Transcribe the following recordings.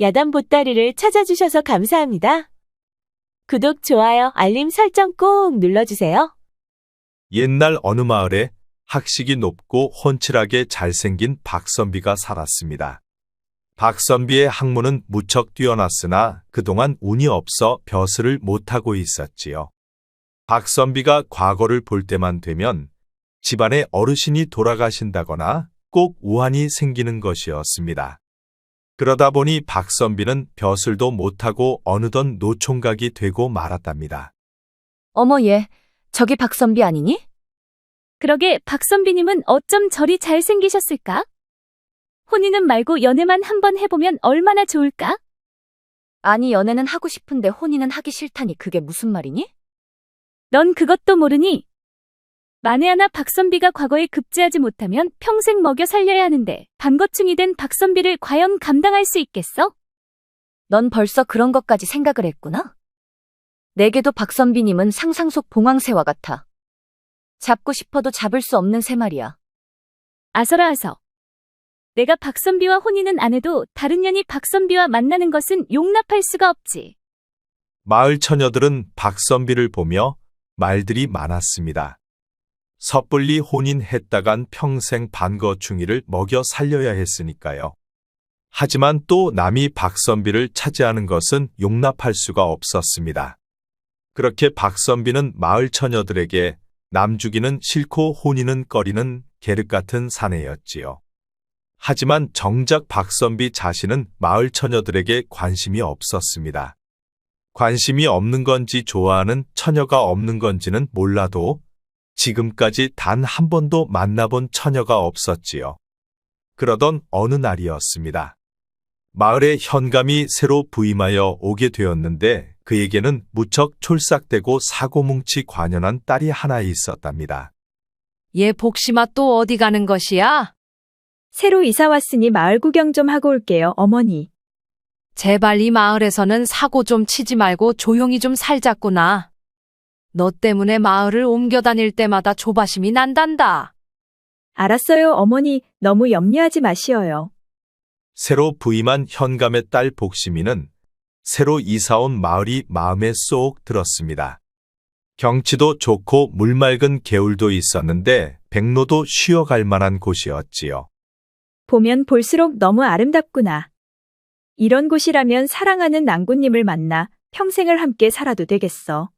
야단 보따리를 찾아주셔서 감사합니다. 구독, 좋아요, 알림 설정 꼭 눌러주세요. 옛날 어느 마을에 학식이 높고 훤칠하게 잘생긴 박선비가 살았습니다. 박선비의 학문은 무척 뛰어났으나 그동안 운이 없어 벼슬을 못하고 있었지요. 박선비가 과거를 볼 때만 되면 집안의 어르신이 돌아가신다거나 꼭 우환이 생기는 것이었습니다. 그러다 보니 박선비는 벼슬도 못하고 어느덧 노총각이 되고 말았답니다. 어머 얘, 저기 박선비 아니니? 그러게 박선비님은 어쩜 저리 잘생기셨을까? 혼인은 말고 연애만 한번 해보면 얼마나 좋을까? 아니 연애는 하고 싶은데 혼인은 하기 싫다니 그게 무슨 말이니? 넌 그것도 모르니? 만에 하나 박선비가 과거에 급제하지 못하면 평생 먹여 살려야 하는데 반거충이 된 박선비를 과연 감당할 수 있겠어? 넌 벌써 그런 것까지 생각을 했구나? 내게도 박선비님은 상상 속 봉황새와 같아. 잡고 싶어도 잡을 수 없는 새 말이야. 아서라 아서. 내가 박선비와 혼인은 안 해도 다른 년이 박선비와 만나는 것은 용납할 수가 없지. 마을 처녀들은 박선비를 보며 말들이 많았습니다. 섣불리 혼인했다간 평생 반거충이를 먹여 살려야 했으니까요. 하지만 또 남이 박선비를 차지하는 것은 용납할 수가 없었습니다. 그렇게 박선비는 마을 처녀들에게 남주기는 싫고 혼인은 꺼리는 계륵 같은 사내였지요. 하지만 정작 박선비 자신은 마을 처녀들에게 관심이 없었습니다. 관심이 없는 건지 좋아하는 처녀가 없는 건지는 몰라도 지금까지 단 한 번도 만나본 처녀가 없었지요. 그러던 어느 날이었습니다. 마을에 현감이 새로 부임하여 오게 되었는데 그에게는 무척 촐싹대고 사고뭉치 관연한 딸이 하나 있었답니다. 얘 복심아 또 어디 가는 것이야? 새로 이사 왔으니 마을 구경 좀 하고 올게요, 어머니. 제발 이 마을에서는 사고 좀 치지 말고 조용히 좀 살자꾸나. 너 때문에 마을을 옮겨 다닐 때마다 조바심이 난단다. 알았어요, 어머니. 너무 염려하지 마시어요. 새로 부임한 현감의 딸 복심이는 새로 이사온 마을이 마음에 쏙 들었습니다. 경치도 좋고 물 맑은 개울도 있었는데 백로도 쉬어갈 만한 곳이었지요. 보면 볼수록 너무 아름답구나. 이런 곳이라면 사랑하는 낭군님을 만나 평생을 함께 살아도 되겠어.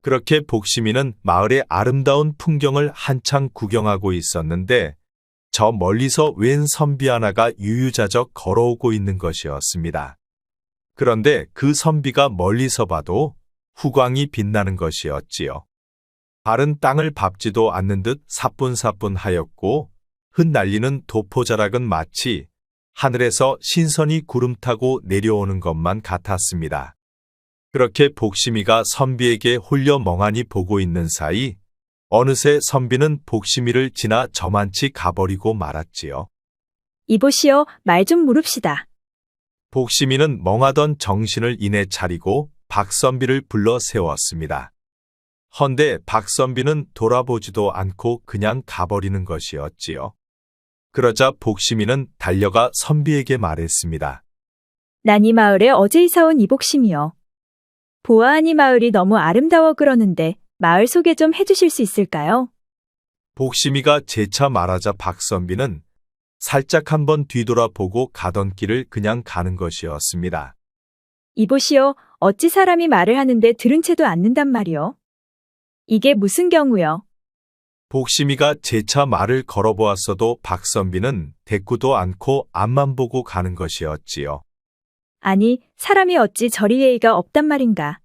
그렇게 복심이는 마을의 아름다운 풍경을 한창 구경하고 있었는데 저 멀리서 웬 선비 하나가 유유자적 걸어오고 있는 것이었습니다. 그런데 그 선비가 멀리서 봐도 후광이 빛나는 것이었지요. 발은 땅을 밟지도 않는 듯 사뿐사뿐하였고 흩날리는 도포자락은 마치 하늘에서 신선이 구름 타고 내려오는 것만 같았습니다. 그렇게 복심이가 선비에게 홀려 멍하니 보고 있는 사이 어느새 선비는 복심이를 지나 저만치 가버리고 말았지요. 이보시오, 말 좀 물읍시다. 복심이는 멍하던 정신을 이내 차리고 박선비를 불러 세웠습니다. 헌데 박선비는 돌아보지도 않고 그냥 가버리는 것이었지요. 그러자 복심이는 달려가 선비에게 말했습니다. 난 이 마을에 어제 이사 온 이복심이요. 보아하니 마을이 너무 아름다워 그러는데 마을 소개 좀 해주실 수 있을까요? 복심이가 재차 말하자 박선비는 살짝 한번 뒤돌아보고 가던 길을 그냥 가는 것이었습니다. 이보시오, 어찌 사람이 말을 하는데 들은 채도 않는단 말이오. 이게 무슨 경우요? 복심이가 재차 말을 걸어보았어도 박선비는 대꾸도 않고 앞만 보고 가는 것이었지요. 아니, 사람이 어찌 저리 예의가 없단 말인가.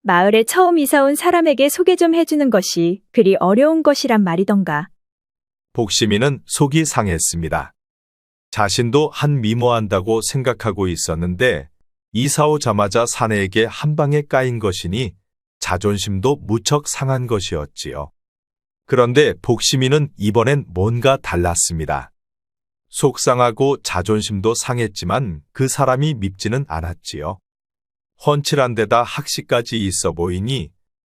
마을에 처음 이사 온 사람에게 소개 좀 해주는 것이 그리 어려운 것이란 말이던가. 복심이는 속이 상했습니다. 자신도 한 미모한다고 생각하고 있었는데 이사 오자마자 사내에게 한 방에 까인 것이니 자존심도 무척 상한 것이었지요. 그런데 복심이는 이번엔 뭔가 달랐습니다. 속상하고 자존심도 상했지만 그 사람이 밉지는 않았지요. 훤칠한 데다 학식까지 있어 보이니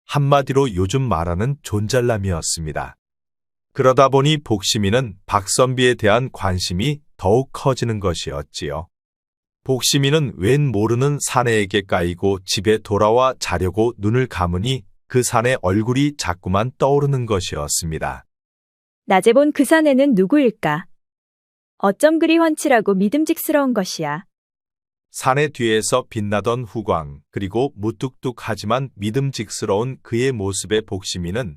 한마디로 요즘 말하는 존잘남이었습니다. 그러다 보니 복심이는 박선비에 대한 관심이 더욱 커지는 것이었지요. 복심이는 웬 모르는 사내에게 까이고 집에 돌아와 자려고 눈을 감으니 그 사내 얼굴이 자꾸만 떠오르는 것이었습니다. 낮에 본 그 사내는 누구일까? 어쩜 그리 훤칠하고 믿음직스러운 것이야. 사내 뒤에서 빛나던 후광, 그리고 무뚝뚝하지만 믿음직스러운 그의 모습에 복심이는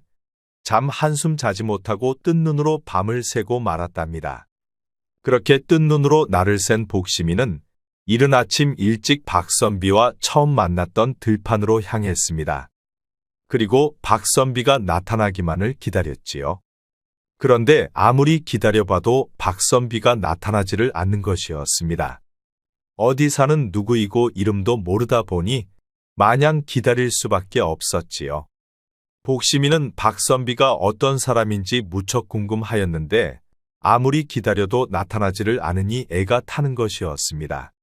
잠 한숨 자지 못하고 뜬 눈으로 밤을 새고 말았답니다. 그렇게 뜬 눈으로 날을 샌 복심이는 이른 아침 일찍 박선비와 처음 만났던 들판으로 향했습니다. 그리고 박선비가 나타나기만을 기다렸지요. 그런데 아무리 기다려봐도 박선비가 나타나지를 않는 것이었습니다. 어디 사는 누구이고 이름도 모르다 보니 마냥 기다릴 수밖에 없었지요. 복심이는 박선비가 어떤 사람인지 무척 궁금하였는데 아무리 기다려도 나타나지를 않으니 애가 타는 것이었습니다.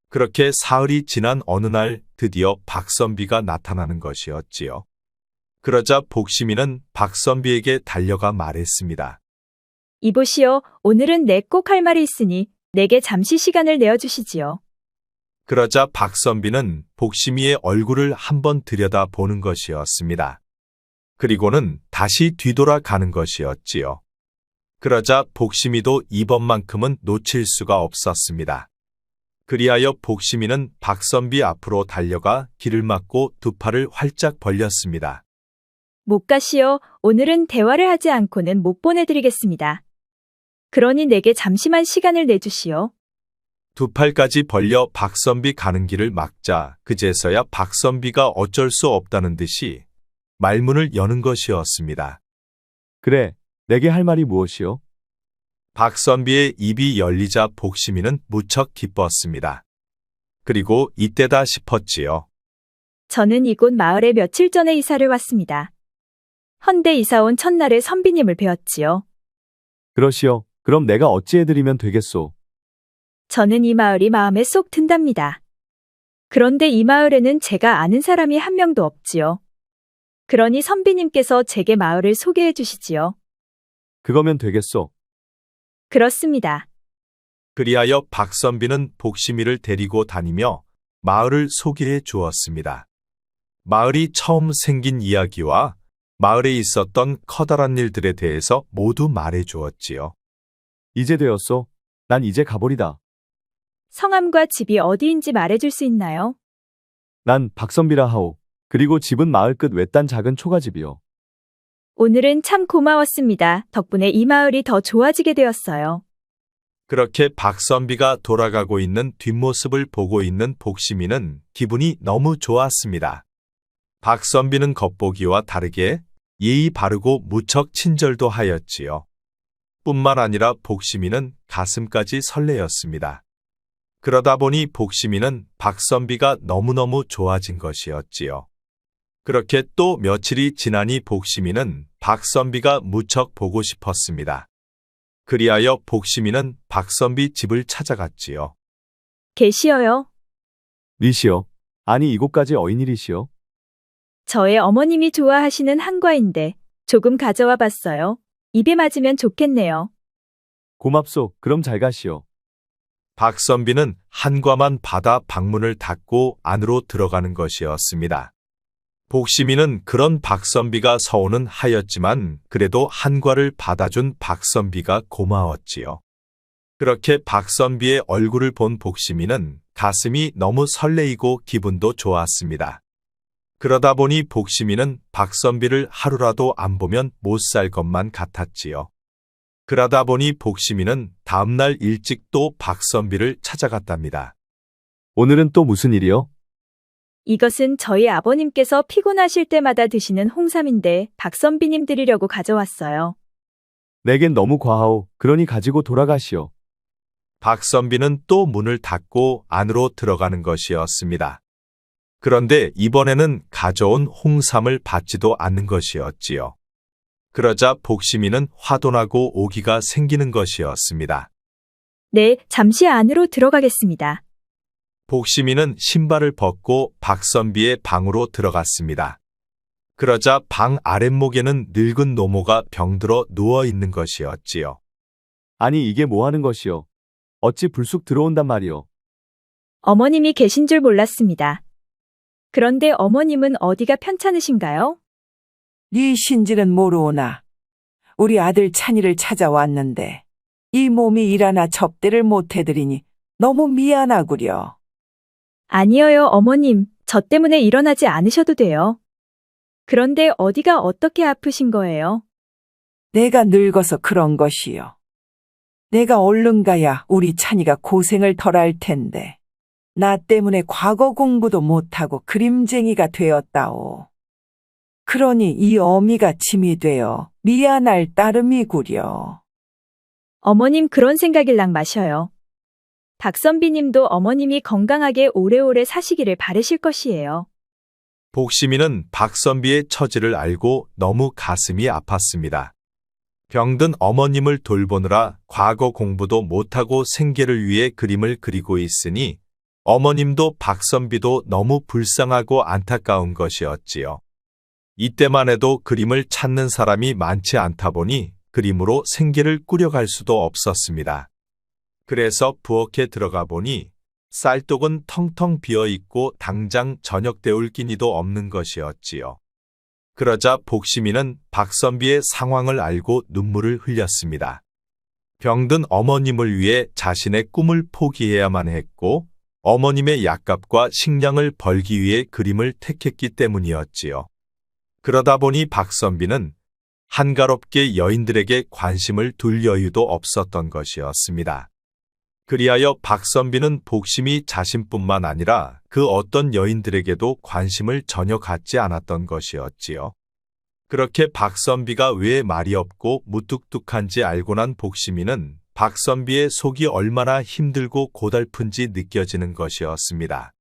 그렇게 사흘이 지난 어느 날 드디어 박선비가 나타나는 것이었지요. 그러자 복심이는 박선비에게 달려가 말했습니다. 이보시오, 오늘은 내 꼭 할 말이 있으니 내게 잠시 시간을 내어주시지요. 그러자 박선비는 복심이의 얼굴을 한번 들여다보는 것이었습니다. 그리고는 다시 뒤돌아가는 것이었지요. 그러자 복심이도 이번만큼은 놓칠 수가 없었습니다. 그리하여 복심이는 박선비 앞으로 달려가 길을 막고 두 팔을 활짝 벌렸습니다. 못 가시오. 오늘은 대화를 하지 않고는 못 보내드리겠습니다. 그러니 내게 잠시만 시간을 내주시오. 두 팔까지 벌려 박선비 가는 길을 막자 그제서야 박선비가 어쩔 수 없다는 듯이 말문을 여는 것이었습니다. 그래, 내게 할 말이 무엇이오? 박선비의 입이 열리자 복심이는 무척 기뻤습니다. 그리고 이때다 싶었지요. 저는 이곳 마을에 며칠 전에 이사를 왔습니다. 헌데 이사 온 첫날에 선비님을 뵈었지요. 그러시오. 그럼 내가 어찌해드리면 되겠소? 저는 이 마을이 마음에 쏙 든답니다. 그런데 이 마을에는 제가 아는 사람이 한 명도 없지요. 그러니 선비님께서 제게 마을을 소개해 주시지요. 그거면 되겠소. 그렇습니다. 그리하여 박선비는 복심이를 데리고 다니며 마을을 소개해 주었습니다. 마을이 처음 생긴 이야기와 마을에 있었던 커다란 일들에 대해서 모두 말해 주었지요. 이제 되었소. 난 이제 가보리다. 성함과 집이 어디인지 말해줄 수 있나요? 난 박선비라 하오. 그리고 집은 마을 끝 외딴 작은 초가집이요. 오늘은 참 고마웠습니다. 덕분에 이 마을이 더 좋아지게 되었어요. 그렇게 박선비가 돌아가고 있는 뒷모습을 보고 있는 복심이는 기분이 너무 좋았습니다. 박선비는 겉보기와 다르게 예의 바르고 무척 친절도 하였지요. 뿐만 아니라 복심이는 가슴까지 설레었습니다. 그러다 보니 복심이는 박선비가 너무너무 좋아진 것이었지요. 그렇게 또 며칠이 지나니 복심이는 박선비가 무척 보고 싶었습니다. 그리하여 복심이는 박선비 집을 찾아갔지요. 계시어요? 리시오. 아니 이곳까지 어인일이시오. 저의 어머님이 좋아하시는 한과인데 조금 가져와 봤어요. 입에 맞으면 좋겠네요. 고맙소. 그럼 잘 가시오. 박선비는 한과만 받아 방문을 닫고 안으로 들어가는 것이었습니다. 복심이는 그런 박선비가 서운은 하였지만 그래도 한과를 받아준 박선비가 고마웠지요. 그렇게 박선비의 얼굴을 본 복심이는 가슴이 너무 설레이고 기분도 좋았습니다. 그러다 보니 복심이는 박선비를 하루라도 안 보면 못 살 것만 같았지요. 그러다 보니 복심이는 다음날 일찍 또 박선비를 찾아갔답니다. 오늘은 또 무슨 일이요? 이것은 저희 아버님께서 피곤하실 때마다 드시는 홍삼인데 박선비님 드리려고 가져왔어요. 내겐 너무 과하오. 그러니 가지고 돌아가시오. 박선비는 또 문을 닫고 안으로 들어가는 것이었습니다. 그런데 이번에는 가져온 홍삼을 받지도 않는 것이었지요. 그러자 복심이는 화도 나고 오기가 생기는 것이었습니다. 네, 잠시 안으로 들어가겠습니다. 복심이는 신발을 벗고 박선비의 방으로 들어갔습니다. 그러자 방 아랫목에는 늙은 노모가 병들어 누워 있는 것이었지요. 아니 이게 뭐 하는 것이오? 어찌 불쑥 들어온단 말이오? 어머님이 계신 줄 몰랐습니다. 그런데 어머님은 어디가 편찮으신가요? 네 신지는 모르오나 우리 아들 찬이를 찾아왔는데 이 몸이 일하나 접대를 못해드리니 너무 미안하구려. 아니에요, 어머님. 저 때문에 일어나지 않으셔도 돼요. 그런데 어디가 어떻게 아프신 거예요? 내가 늙어서 그런 것이요. 내가 얼른 가야 우리 찬이가 고생을 덜할 텐데 나 때문에 과거 공부도 못하고 그림쟁이가 되었다오. 그러니 이 어미가 짐이 되어 미안할 따름이구려. 어머님 그런 생각일랑 마셔요. 박선비님도 어머님이 건강하게 오래오래 사시기를 바라실 것이에요. 복심이는 박선비의 처지를 알고 너무 가슴이 아팠습니다. 병든 어머님을 돌보느라 과거 공부도 못하고 생계를 위해 그림을 그리고 있으니 어머님도 박선비도 너무 불쌍하고 안타까운 것이었지요. 이때만 해도 그림을 찾는 사람이 많지 않다 보니 그림으로 생계를 꾸려갈 수도 없었습니다. 그래서 부엌에 들어가 보니 쌀독은 텅텅 비어 있고 당장 저녁 때울 끼니도 없는 것이었지요. 그러자 복심이는 박선비의 상황을 알고 눈물을 흘렸습니다. 병든 어머님을 위해 자신의 꿈을 포기해야만 했고 어머님의 약값과 식량을 벌기 위해 그림을 택했기 때문이었지요. 그러다 보니 박선비는 한가롭게 여인들에게 관심을 둘 여유도 없었던 것이었습니다. 그리하여 박선비는 복심이 자신뿐만 아니라 그 어떤 여인들에게도 관심을 전혀 갖지 않았던 것이었지요. 그렇게 박선비가 왜 말이 없고 무뚝뚝한지 알고 난 복심이는 박선비의 속이 얼마나 힘들고 고달픈지 느껴지는 것이었습니다.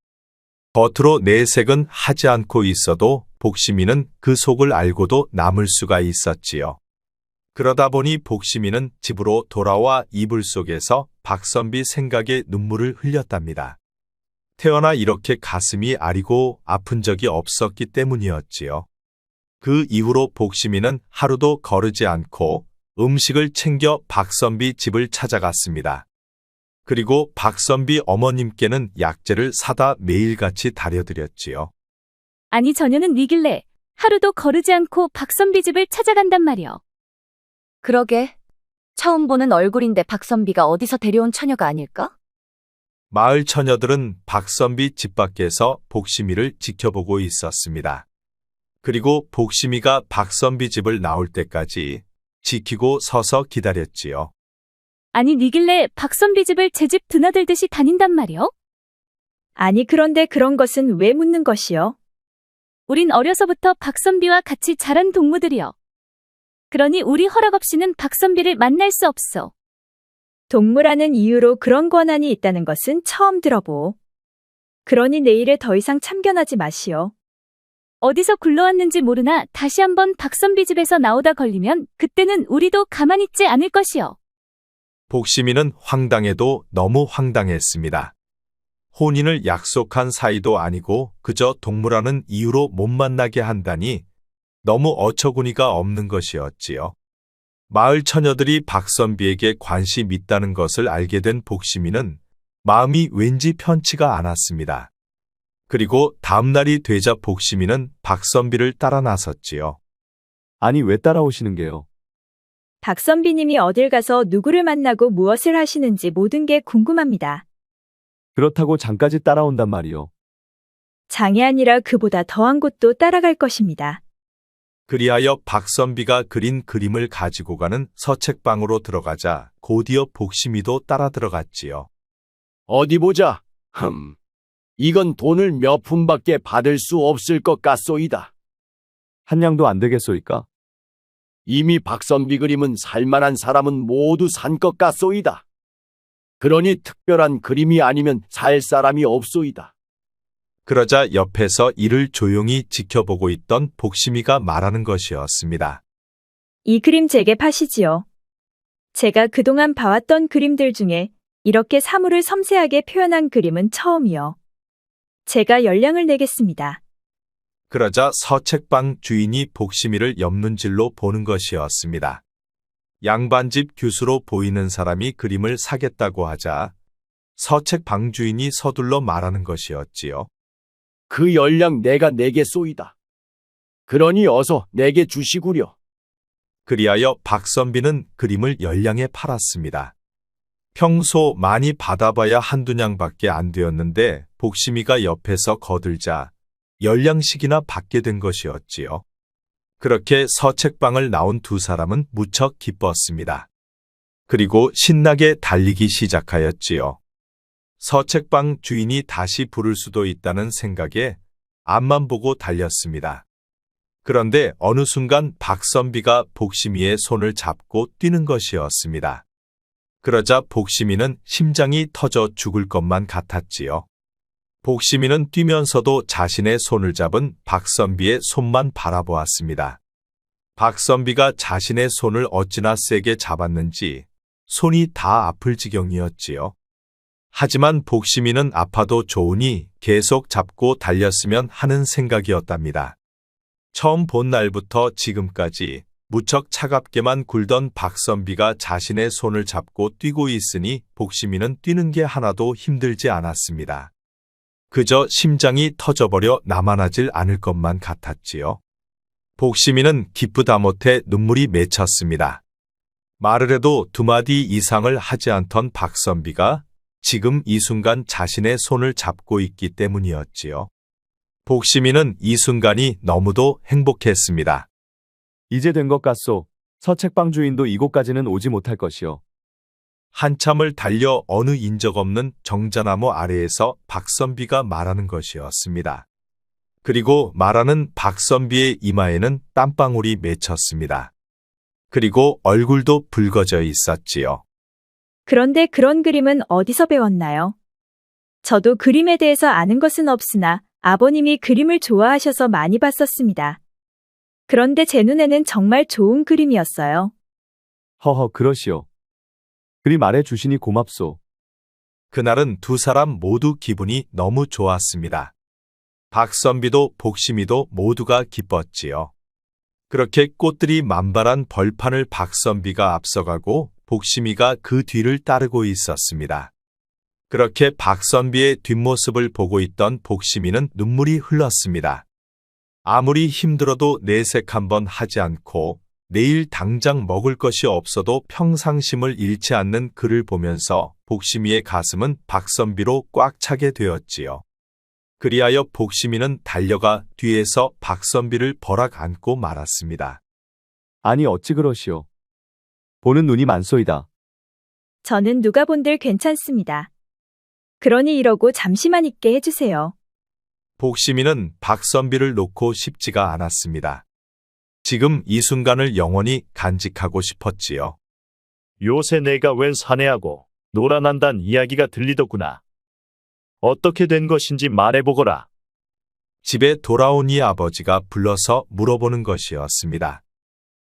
겉으로 내색은 하지 않고 있어도 복심이는 그 속을 알고도 남을 수가 있었지요. 그러다 보니 복심이는 집으로 돌아와 이불 속에서 박선비 생각에 눈물을 흘렸답니다. 태어나 이렇게 가슴이 아리고 아픈 적이 없었기 때문이었지요. 그 이후로 복심이는 하루도 거르지 않고 음식을 챙겨 박선비 집을 찾아갔습니다. 그리고 박선비 어머님께는 약재를 사다 매일같이 다려드렸지요. 아니 저녀는 니길래 하루도 거르지 않고 박선비 집을 찾아간단 말이여. 그러게. 처음 보는 얼굴인데 박선비가 어디서 데려온 처녀가 아닐까? 마을 처녀들은 박선비 집 밖에서 복심이를 지켜보고 있었습니다. 그리고 복심이가 박선비 집을 나올 때까지 지키고 서서 기다렸지요. 아니 니길래 박선비 집을 제 집 드나들듯이 다닌단 말이여? 아니 그런데 그런 것은 왜 묻는 것이요? 우린 어려서부터 박선비와 같이 자란 동무들이여. 그러니 우리 허락 없이는 박선비를 만날 수 없어. 동무라는 이유로 그런 권한이 있다는 것은 처음 들어보. 그러니 내일에 더 이상 참견하지 마시오. 어디서 굴러왔는지 모르나 다시 한번 박선비 집에서 나오다 걸리면 그때는 우리도 가만히 있지 않을 것이여. 복심이는 황당해도 너무 황당했습니다. 혼인을 약속한 사이도 아니고 그저 동무라는 이유로 못 만나게 한다니 너무 어처구니가 없는 것이었지요. 마을 처녀들이 박선비에게 관심 있다는 것을 알게 된 복심이는 마음이 왠지 편치가 않았습니다. 그리고 다음 날이 되자 복심이는 박선비를 따라 나섰지요. 아니 왜 따라오시는 게요? 박선비님이 어딜 가서 누구를 만나고 무엇을 하시는지 모든 게 궁금합니다. 그렇다고 장까지 따라온단 말이요. 장이 아니라 그보다 더한 곳도 따라갈 것입니다. 그리하여 박선비가 그린 그림을 가지고 가는 서책방으로 들어가자 곧이어 복심이도 따라 들어갔지요. 어디 보자. 이건 돈을 몇 푼밖에 받을 수 없을 것 같소이다. 한 냥도 안 되겠소이까? 이미 박선비 그림은 살만한 사람은 모두 산 것 같소이다. 그러니 특별한 그림이 아니면 살 사람이 없소이다. 그러자 옆에서 이를 조용히 지켜보고 있던 복심이가 말하는 것이었습니다. 이 그림 제게 파시지요. 제가 그동안 봐왔던 그림들 중에 이렇게 사물을 섬세하게 표현한 그림은 처음이요. 제가 열량을 내겠습니다. 그러자 서책방 주인이 복심이를 옆눈질로 보는 것이었습니다. 양반집 교수로 보이는 사람이 그림을 사겠다고 하자 서책 방 주인이 서둘러 말하는 것이었지요. 그 열량 내가 내게 쏘이다. 그러니 어서 내게 주시구려. 그리하여 박선비는 그림을 열량에 팔았습니다. 평소 많이 받아봐야 한두 냥밖에 안 되었는데 복심이가 옆에서 거들자 열량씩이나 받게 된 것이었지요. 그렇게 서책방을 나온 두 사람은 무척 기뻤습니다. 그리고 신나게 달리기 시작하였지요. 서책방 주인이 다시 부를 수도 있다는 생각에 앞만 보고 달렸습니다. 그런데 어느 순간 박선비가 복심이의 손을 잡고 뛰는 것이었습니다. 그러자 복심이는 심장이 터져 죽을 것만 같았지요. 복심이는 뛰면서도 자신의 손을 잡은 박선비의 손만 바라보았습니다. 박선비가 자신의 손을 어찌나 세게 잡았는지 손이 다 아플 지경이었지요. 하지만 복심이는 아파도 좋으니 계속 잡고 달렸으면 하는 생각이었답니다. 처음 본 날부터 지금까지 무척 차갑게만 굴던 박선비가 자신의 손을 잡고 뛰고 있으니 복심이는 뛰는 게 하나도 힘들지 않았습니다. 그저 심장이 터져버려 남아나질 않을 것만 같았지요. 복심이는 기쁘다 못해 눈물이 맺혔습니다. 말을 해도 두 마디 이상을 하지 않던 박선비가 지금 이 순간 자신의 손을 잡고 있기 때문이었지요. 복심이는 이 순간이 너무도 행복했습니다. 이제 된 것 같소. 서책방 주인도 이곳까지는 오지 못할 것이요. 한참을 달려 어느 인적 없는 정자나무 아래에서 박선비가 말하는 것이었습니다. 그리고 말하는 박선비의 이마에는 땀방울이 맺혔습니다. 그리고 얼굴도 붉어져 있었지요. 그런데 그런 그림은 어디서 배웠나요? 저도 그림에 대해서 아는 것은 없으나 아버님이 그림을 좋아하셔서 많이 봤었습니다. 그런데 제 눈에는 정말 좋은 그림이었어요. 허허, 그러시오. 그리 말해 주시니 고맙소. 그날은 두 사람 모두 기분이 너무 좋았습니다. 박선비도 복심이도 모두가 기뻤지요. 그렇게 꽃들이 만발한 벌판을 박선비가 앞서가고 복심이가 그 뒤를 따르고 있었습니다. 그렇게 박선비의 뒷모습을 보고 있던 복심이는 눈물이 흘렀습니다. 아무리 힘들어도 내색 한번 하지 않고 내일 당장 먹을 것이 없어도 평상심을 잃지 않는 그를 보면서 복심이의 가슴은 박선비로 꽉 차게 되었지요. 그리하여 복심이는 달려가 뒤에서 박선비를 버락 안고 말았습니다. 아니 어찌 그러시오. 보는 눈이 많소이다. 저는 누가 본들 괜찮습니다. 그러니 이러고 잠시만 있게 해주세요. 복심이는 박선비를 놓고 싶지가 않았습니다. 지금 이 순간을 영원히 간직하고 싶었지요. 요새 내가 웬 사내하고 놀아난단 이야기가 들리더구나. 어떻게 된 것인지 말해보거라. 집에 돌아온 이 아버지가 불러서 물어보는 것이었습니다.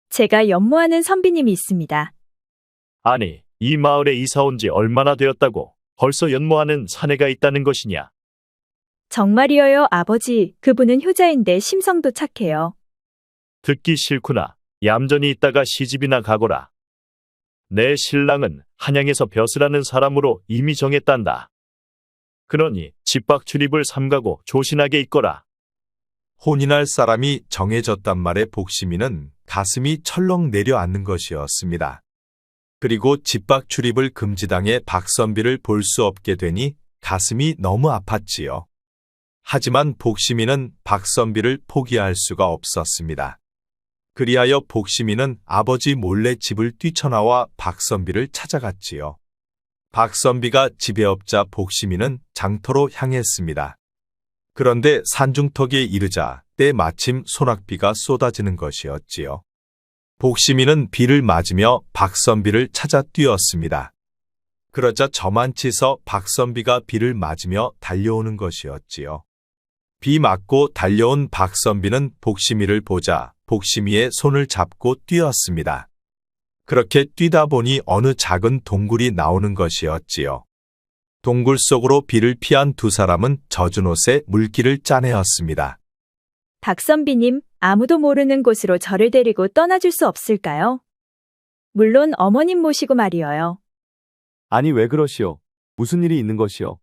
제가 연모하는 선비님이 있습니다. 아니, 이 마을에 이사 온 지 얼마나 되었다고 벌써 연모하는 사내가 있다는 것이냐? 정말이어요, 아버지. 그분은 효자인데 심성도 착해요. 듣기 싫구나. 얌전히 있다가 시집이나 가거라. 내 신랑은 한양에서 벼슬하는 사람으로 이미 정했단다. 그러니 집밖 출입을 삼가고 조신하게 있거라. 혼인할 사람이 정해졌단 말에 복심이는 가슴이 철렁 내려앉는 것이었습니다. 그리고 집밖 출입을 금지당해 박선비를 볼 수 없게 되니 가슴이 너무 아팠지요. 하지만 복심이는 박선비를 포기할 수가 없었습니다. 그리하여 복심이는 아버지 몰래 집을 뛰쳐나와 박선비를 찾아갔지요. 박선비가 집에 없자 복심이는 장터로 향했습니다. 그런데 산중턱에 이르자 때마침 소낙비가 쏟아지는 것이었지요. 복심이는 비를 맞으며 박선비를 찾아 뛰었습니다. 그러자 저만치서 박선비가 비를 맞으며 달려오는 것이었지요. 비 맞고 달려온 박선비는 복심이를 보자 복심이의 손을 잡고 뛰었습니다. 그렇게 뛰다 보니 어느 작은 동굴이 나오는 것이었지요. 동굴 속으로 비를 피한 두 사람은 젖은 옷에 물기를 짜내었습니다. 박선비님, 아무도 모르는 곳으로 저를 데리고 떠나줄 수 없을까요? 물론 어머님 모시고 말이어요. 아니 왜 그러시오. 무슨 일이 있는 것이요?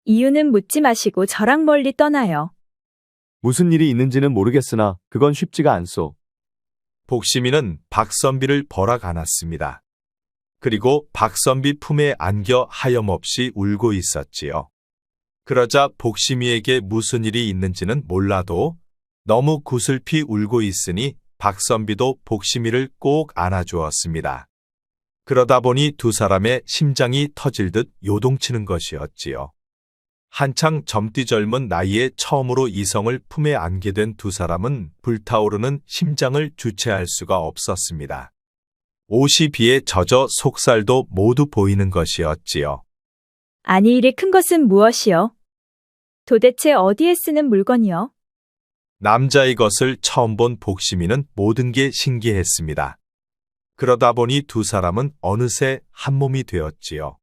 이유는 묻지 마시고 저랑 멀리 떠나요. 무슨 일이 있는지는 모르겠으나 그건 쉽지가 않소. 복심이는 박선비를 벌악 안았습니다. 그리고 박선비 품에 안겨 하염없이 울고 있었지요. 그러자 복심이에게 무슨 일이 있는지는 몰라도 너무 구슬피 울고 있으니 박선비도 복심이를 꼭 안아주었습니다. 그러다 보니 두 사람의 심장이 터질 듯 요동치는 것이었지요. 한창 젊디 젊은 나이에 처음으로 이성을 품에 안게 된 두 사람은 불타오르는 심장을 주체할 수가 없었습니다. 옷이 비에 젖어 속살도 모두 보이는 것이었지요. 아니 이리 큰 것은 무엇이요? 도대체 어디에 쓰는 물건이요? 남자의 것을 처음 본 복심이는 모든 게 신기했습니다. 그러다 보니 두 사람은 어느새 한 몸이 되었지요.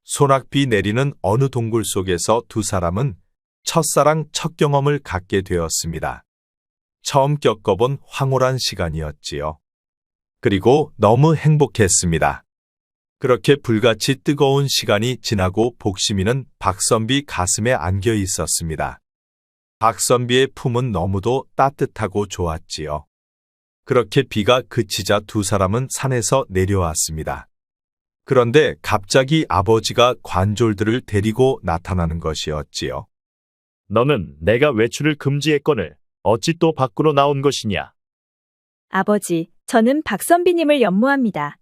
소낙비 내리는 어느 동굴 속에서 두 사람은 첫사랑 첫 경험을 갖게 되었습니다. 처음 겪어본 황홀한 시간이었지요. 그리고 너무 행복했습니다. 그렇게 불같이 뜨거운 시간이 지나고 복심이는 박선비 가슴에 안겨 있었습니다. 박선비의 품은 너무도 따뜻하고 좋았지요. 그렇게 비가 그치자 두 사람은 산에서 내려왔습니다. 그런데 갑자기 아버지가 관졸들을 데리고 나타나는 것이었지요. 너는 내가 외출을 금지했거늘 어찌 또 밖으로 나온 것이냐? 아버지, 저는 박선비님을 연모합니다.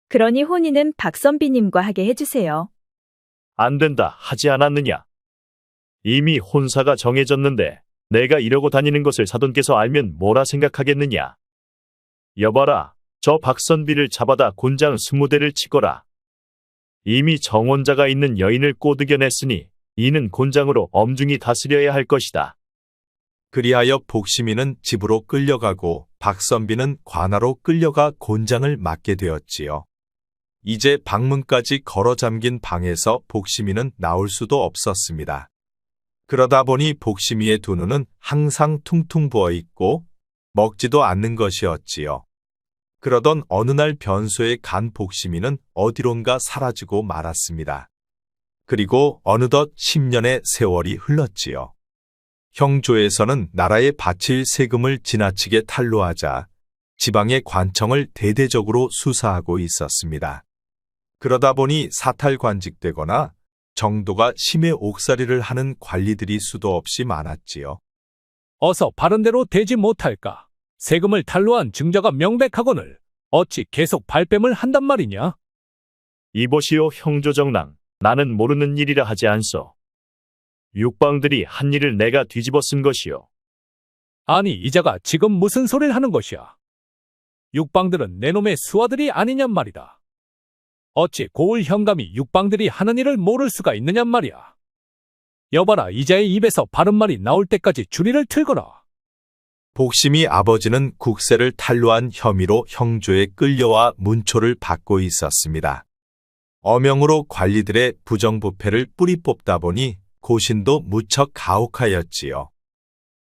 그러니 혼인은 박선비님과 하게 해주세요. 안 된다 하지 않았느냐? 이미 혼사가 정해졌는데 내가 이러고 다니는 것을 사돈께서 알면 뭐라 생각하겠느냐? 여봐라, 저 박선비를 잡아다 곤장 20대를 치거라. 이미 정혼자가 있는 여인을 꼬드겨냈으니 이는 곤장으로 엄중히 다스려야 할 것이다. 그리하여 복심이는 집으로 끌려가고 박선비는 관아로 끌려가 곤장을 맡게 되었지요. 이제 방문까지 걸어 잠긴 방에서 복심이는 나올 수도 없었습니다. 그러다 보니 복심이의 두 눈은 항상 퉁퉁 부어 있고 먹지도 않는 것이었지요. 그러던 어느 날 변소에 간 복심이는 어디론가 사라지고 말았습니다. 그리고 어느덧 10년의 세월이 흘렀지요. 형조에서는 나라에 바칠 세금을 지나치게 탄로하자 지방의 관청을 대대적으로 수사하고 있었습니다. 그러다 보니 사탈관직되거나 정도가 심해 옥살이를 하는 관리들이 수도 없이 많았지요. 어서 바른대로 되지 못할까? 세금을 탈루한 증자가 명백하거늘 어찌 계속 발뺌을 한단 말이냐? 이보시오 형조정랑, 나는 모르는 일이라 하지 않소. 육방들이 한 일을 내가 뒤집어 쓴 것이요. 아니 이자가 지금 무슨 소리를 하는 것이야? 육방들은 내 놈의 수하들이 아니냔 말이다. 어찌 고을 현감이 육방들이 하는 일을 모를 수가 있느냔 말이야. 여봐라, 이자의 입에서 바른 말이 나올 때까지 주리를 틀거라. 복심이 아버지는 국세를 탈루한 혐의로 형조에 끌려와 문초를 받고 있었습니다. 어명으로 관리들의 부정부패를 뿌리 뽑다 보니 고신도 무척 가혹하였지요.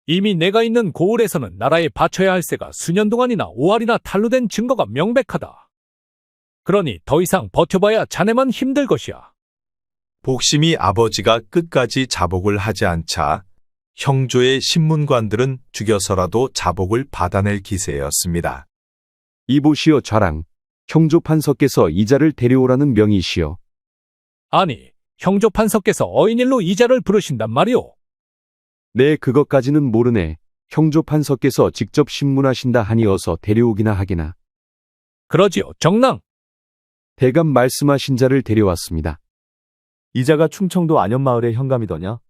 이미 내가 있는 고을에서는 나라에 바쳐야 할 세가 수년 동안이나 5알이나 탈루된 증거가 명백하다. 그러니 더 이상 버텨봐야 자네만 힘들 것이야. 복심이 아버지가 끝까지 자복을 하지 않자 형조의 신문관들은 죽여서라도 자복을 받아낼 기세였습니다. 이보시오 좌랑, 형조 판서께서 이자를 데려오라는 명이시오. 아니, 형조 판서께서 어인일로 이자를 부르신단 말이오. 네, 그것까지는 모르네. 형조 판서께서 직접 신문하신다 하니 어서 데려오기나 하게나. 그러지요, 정랑. 대감 말씀하신 자를 데려왔습니다. 이자가 충청도 안현마을의 현감이더냐?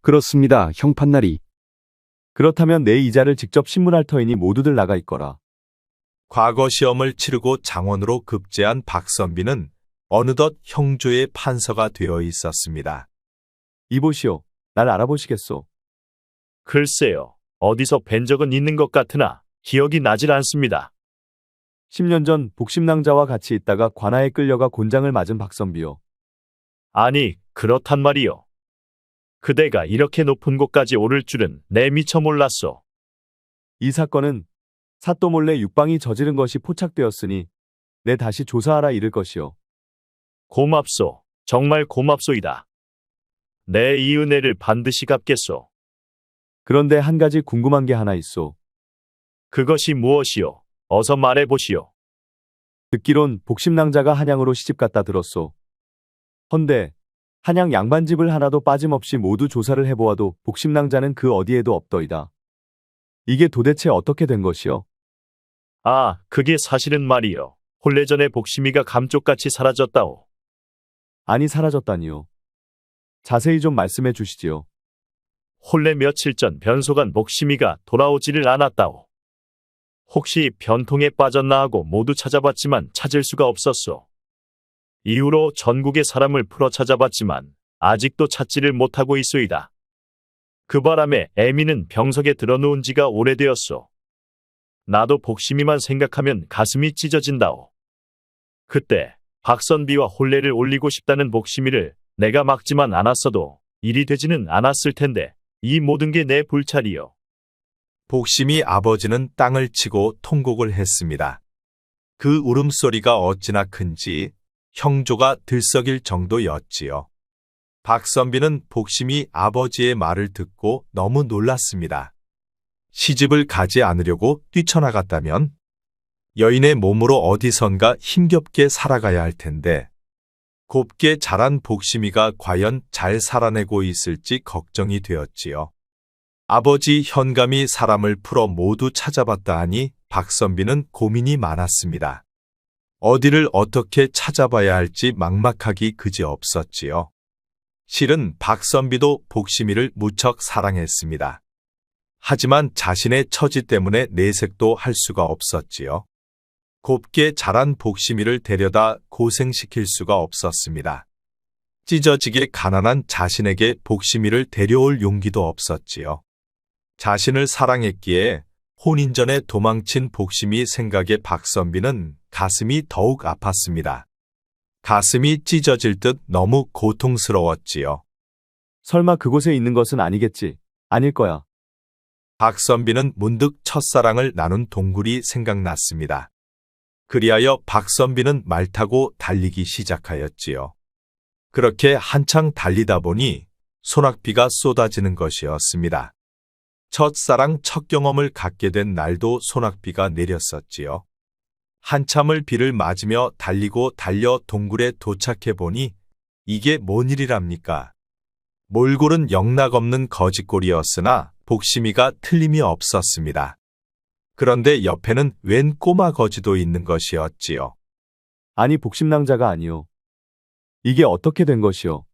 그렇습니다, 형판나리. 그렇다면 내 이자를 직접 신문할 터이니 모두들 나가 있거라. 과거 시험을 치르고 장원으로 급제한 박선비는 어느덧 형조의 판서가 되어 있었습니다. 이보시오, 날 알아보시겠소? 글쎄요, 어디서 뵌 적은 있는 것 같으나 기억이 나질 않습니다. 10년 전 복심낭자와 같이 있다가 관아에 끌려가 곤장을 맞은 박선비요. 아니, 그렇단 말이요. 그대가 이렇게 높은 곳까지 오를 줄은 내 미처 몰랐소. 이 사건은 사또 몰래 육방이 저지른 것이 포착되었으니 내 다시 조사하라 이를 것이요. 고맙소. 정말 고맙소이다. 내 이 은혜를 반드시 갚겠소. 그런데 한 가지 궁금한 게 하나 있소. 그것이 무엇이오? 어서 말해보시오. 듣기론 복심낭자가 한양으로 시집갔다 들었소. 헌데 한양 양반집을 하나도 빠짐없이 모두 조사를 해보아도 복심낭자는 그 어디에도 없더이다. 이게 도대체 어떻게 된 것이요? 아, 그게 사실은 말이요. 혼례 전에 복심이가 감쪽같이 사라졌다오. 아니 사라졌다니요. 자세히 좀 말씀해 주시지요. 혼례 며칠 전 변소간 복심이가 돌아오지를 않았다오. 혹시 변통에 빠졌나 하고 모두 찾아봤지만 찾을 수가 없었소. 이후로 전국의 사람을 풀어 찾아봤지만 아직도 찾지를 못하고 있소이다. 그 바람에 애미는 병석에 들어누운 지가 오래되었소. 나도 복심이만 생각하면 가슴이 찢어진다오. 그때 박선비와 혼례를 올리고 싶다는 복심이를 내가 막지만 않았어도 일이 되지는 않았을 텐데 이 모든 게 내 불찰이요. 복심이 아버지는 땅을 치고 통곡을 했습니다. 그 울음소리가 어찌나 큰지 형조가 들썩일 정도였지요. 박선비는 복심이 아버지의 말을 듣고 너무 놀랐습니다. 시집을 가지 않으려고 뛰쳐나갔다면 여인의 몸으로 어디선가 힘겹게 살아가야 할 텐데 곱게 자란 복심이가 과연 잘 살아내고 있을지 걱정이 되었지요. 아버지 현감이 사람을 풀어 모두 찾아봤다 하니 박선비는 고민이 많았습니다. 어디를 어떻게 찾아봐야 할지 막막하기 그지없었지요. 실은 박선비도 복심이를 무척 사랑했습니다. 하지만 자신의 처지 때문에 내색도 할 수가 없었지요. 곱게 자란 복심이를 데려다 고생시킬 수가 없었습니다. 찢어지게 가난한 자신에게 복심이를 데려올 용기도 없었지요. 자신을 사랑했기에 혼인 전에 도망친 복심이 생각에 박선비는 가슴이 더욱 아팠습니다. 가슴이 찢어질 듯 너무 고통스러웠지요. 설마 그곳에 있는 것은 아니겠지. 아닐 거야. 박선비는 문득 첫사랑을 나눈 동굴이 생각났습니다. 그리하여 박선비는 말 타고 달리기 시작하였지요. 그렇게 한창 달리다 보니 소낙비가 쏟아지는 것이었습니다. 첫사랑 첫 경험을 갖게 된 날도 소낙비가 내렸었지요. 한참을 비를 맞으며 달리고 달려 동굴에 도착해 보니 이게 뭔 일이랍니까? 몰골은 영락없는 거짓골이었으나 복심이가 틀림이 없었습니다. 그런데 옆에는 웬 꼬마 거지도 있는 것이었지요. 아니 복심낭자가 아니요. 이게 어떻게 된 것이요?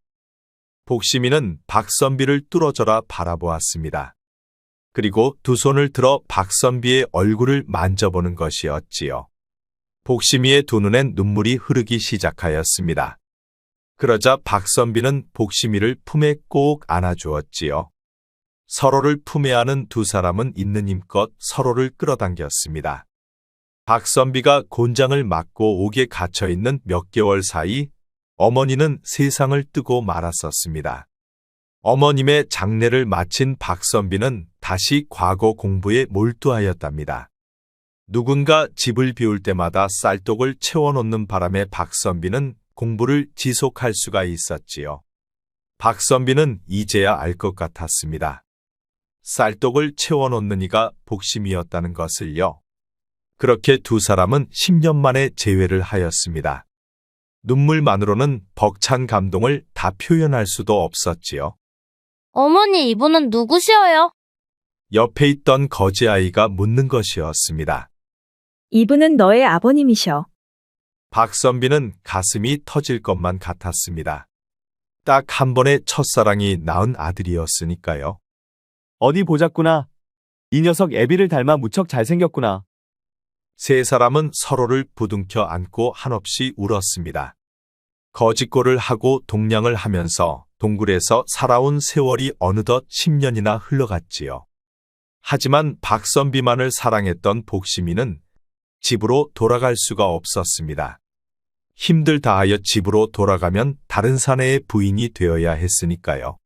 복심이는 박선비를 뚫어져라 바라보았습니다. 그리고 두 손을 들어 박선비의 얼굴을 만져보는 것이었지요. 복심이의 두 눈엔 눈물이 흐르기 시작하였습니다. 그러자 박선비는 복심이를 품에 꼭 안아주었지요. 서로를 품에 안은 두 사람은 있는 힘껏 서로를 끌어당겼습니다. 박선비가 곤장을 맞고 옥에 갇혀있는 몇 개월 사이 어머니는 세상을 뜨고 말았었습니다. 어머님의 장례를 마친 박선비는 다시 과거 공부에 몰두하였답니다. 누군가 집을 비울 때마다 쌀독을 채워놓는 바람에 박선비는 공부를 지속할 수가 있었지요. 박선비는 이제야 알 것 같았습니다. 쌀독을 채워놓는 이가 복심이었다는 것을요. 그렇게 두 사람은 10년 만에 재회를 하였습니다. 눈물만으로는 벅찬 감동을 다 표현할 수도 없었지요. 어머니, 이분은 누구시어요? 옆에 있던 거지아이가 묻는 것이었습니다. 이분은 너의 아버님이셔. 박선비는 가슴이 터질 것만 같았습니다. 딱 한 번의 첫사랑이 낳은 아들이었으니까요. 어디 보자꾸나. 이 녀석 애비를 닮아 무척 잘생겼구나. 세 사람은 서로를 부둥켜 안고 한없이 울었습니다. 거짓골을 하고 동냥을 하면서 동굴에서 살아온 세월이 어느덧 10년이나 흘러갔지요. 하지만 박선비만을 사랑했던 복심이는 집으로 돌아갈 수가 없었습니다. 힘들 다하여 집으로 돌아가면 다른 사내의 부인이 되어야 했으니까요.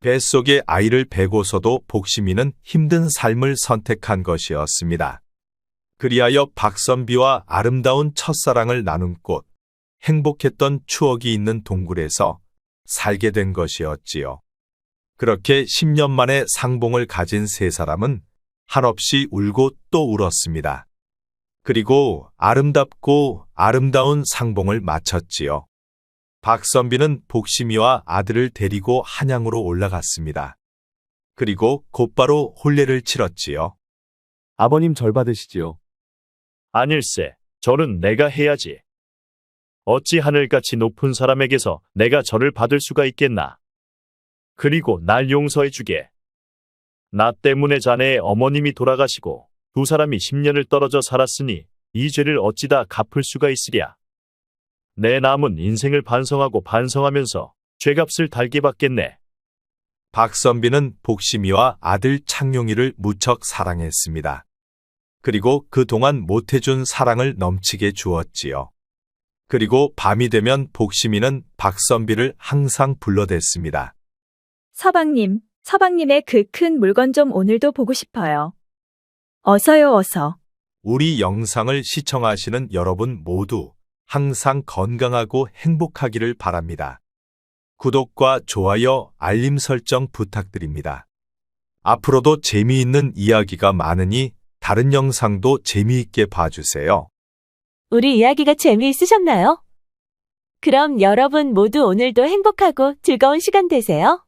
뱃속에 아이를 베고서도 복심이는 힘든 삶을 선택한 것이었습니다. 그리하여 박선비와 아름다운 첫사랑을 나눈 꽃, 행복했던 추억이 있는 동굴에서 살게 된 것이었지요. 그렇게 10년 만에 상봉을 가진 세 사람은 한없이 울고 또 울었습니다. 그리고 아름답고 아름다운 상봉을 마쳤지요. 박선비는 복심이와 아들을 데리고 한양으로 올라갔습니다. 그리고 곧바로 혼례를 치렀지요. 아버님 절 받으시지요. 아닐세, 절은 내가 해야지. 어찌 하늘같이 높은 사람에게서 내가 절을 받을 수가 있겠나. 그리고 날 용서해 주게. 나 때문에 자네의 어머님이 돌아가시고 두 사람이 10년을 떨어져 살았으니 이 죄를 어찌다 갚을 수가 있으랴. 내 남은 인생을 반성하고 반성하면서 죄값을 달게 받겠네. 박선비는 복심이와 아들 창룡이를 무척 사랑했습니다. 그리고 그동안 못해준 사랑을 넘치게 주었지요. 그리고 밤이 되면 복심이는 박선비를 항상 불러댔습니다. 서방님, 서방님의 그 큰 물건 좀 오늘도 보고 싶어요. 어서요, 어서. 우리 영상을 시청하시는 여러분 모두 항상 건강하고 행복하기를 바랍니다. 구독과 좋아요, 알림 설정 부탁드립니다. 앞으로도 재미있는 이야기가 많으니 다른 영상도 재미있게 봐주세요. 우리 이야기가 재미있으셨나요? 그럼 여러분 모두 오늘도 행복하고 즐거운 시간 되세요.